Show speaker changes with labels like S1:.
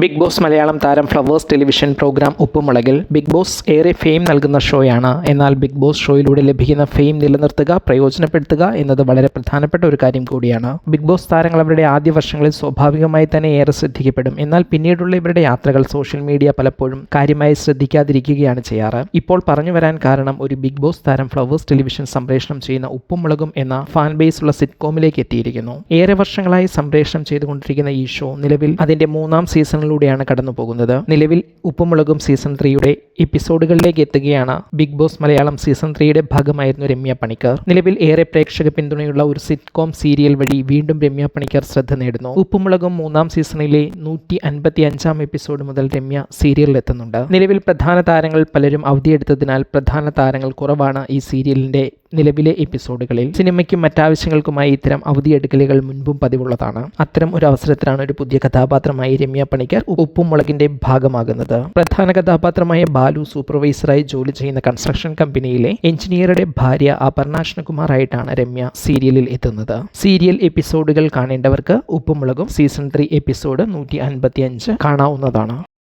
S1: Big Boss Malayalam താരം Flowers television programme ഉപ്പുമുളകിൽ Big Boss ഏറെ ഫെയിം നൽകുന്ന ഷോയാണ്. എന്നാൽ ബിഗ് ബോസ് ഷോയിലൂടെ ലഭിക്കുന്ന ഫെയിം നിലനിർത്തുക, പ്രയോജനപ്പെടുത്തുക എന്നത് വളരെ പ്രധാനപ്പെട്ട ഒരു കാര്യം കൂടിയാണ്. ബിഗ് ബോസ് താരങ്ങൾ അവരുടെ ആദ്യ വർഷങ്ങളിൽ സ്വാഭാവികമായി തന്നെ ഏറെ ശ്രദ്ധിക്കപ്പെടും. എന്നാൽ പിന്നീടുള്ള ഇവരുടെ യാത്രകൾ സോഷ്യൽ മീഡിയ പലപ്പോഴും കാര്യമായി ശ്രദ്ധിക്കാതിരിക്കുകയാണ് ചെയ്യാറ്. ഇപ്പോൾ പറഞ്ഞു വരാൻ കാരണം ഒരു ബിഗ് ബോസ് താരം ഫ്ലവേഴ്സ് ടെലിവിഷൻ സംപ്രേഷണം ചെയ്യുന്ന ഉപ്പുമുളകും എന്ന ഫാൻ ബേസ് ഉള്ള സിറ്റ്കോമിലേക്ക് എത്തിയിരിക്കുന്നു. ഏറെ വർഷങ്ങളായി സംപ്രേഷണം ചെയ്തുകൊണ്ടിരിക്കുന്ന ഈ ഷോ നിലവിൽ അതിന്റെ 3-ാം സീസണിലൂടെയാണ് കടന്നു പോകുന്നത്. നിലവിൽ ഉപ്പുമുളകും സീസൺ 3യുടെ എപ്പിസോഡുകളിലേക്ക് എത്തുകയാണ്. ബിഗ് ബോസ് മലയാളം സീസൺ 3യുടെ ഭാഗമായിരുന്നു രമ്യ പണിക്കർ. നിലവിൽ ഏറെ പ്രേക്ഷക പിന്തുണയുള്ള ഒരു സിറ്റ്കോം സീരിയൽ വഴി വീണ്ടും രമ്യ പണിക്കർ ശ്രദ്ധ നേടുന്നു. ഉപ്പുമുളകും 3-ാം സീസണിലെ 155-ാം എപ്പിസോഡ് മുതൽ രമ്യ സീരിയലിൽ എത്തുന്നുണ്ട്. നിലവിൽ പ്രധാന താരങ്ങൾ പലരും അവധിയെടുത്തതിനാൽ പ്രധാന താരങ്ങൾ കുറവാണ് ഈ സീരിയലിന്റെ നിലവിലെ എപ്പിസോഡുകളിൽ. സിനിമയ്ക്കും മറ്റാവശ്യങ്ങൾക്കുമായി ഇത്തരം അവധിയെടുക്കലുകൾ മുൻപും പതിവുള്ളതാണ്. അത്തരം ഒരു അവസരത്തിലാണ് ഒരു പുതിയ കഥാപാത്രമായി രമ്യ പണിക്കർ ഉപ്പുമുളകിന്റെ ഭാഗമാകുന്നത്. പ്രധാന കഥാപാത്രമായ ബാലു സൂപ്പർവൈസറായി ജോലി ചെയ്യുന്ന കൺസ്ട്രക്ഷൻ കമ്പനിയിലെ എഞ്ചിനീയറുടെ ഭാര്യ അപർണ ആയിട്ടാണ് രമ്യ സീരിയലിൽ എത്തുന്നത്. സീരിയൽ എപ്പിസോഡുകൾ കാണേണ്ടവർക്ക് ഉപ്പുമുളകും സീസൺ 3 എപ്പിസോഡ് 155 കാണാവുന്നതാണ്.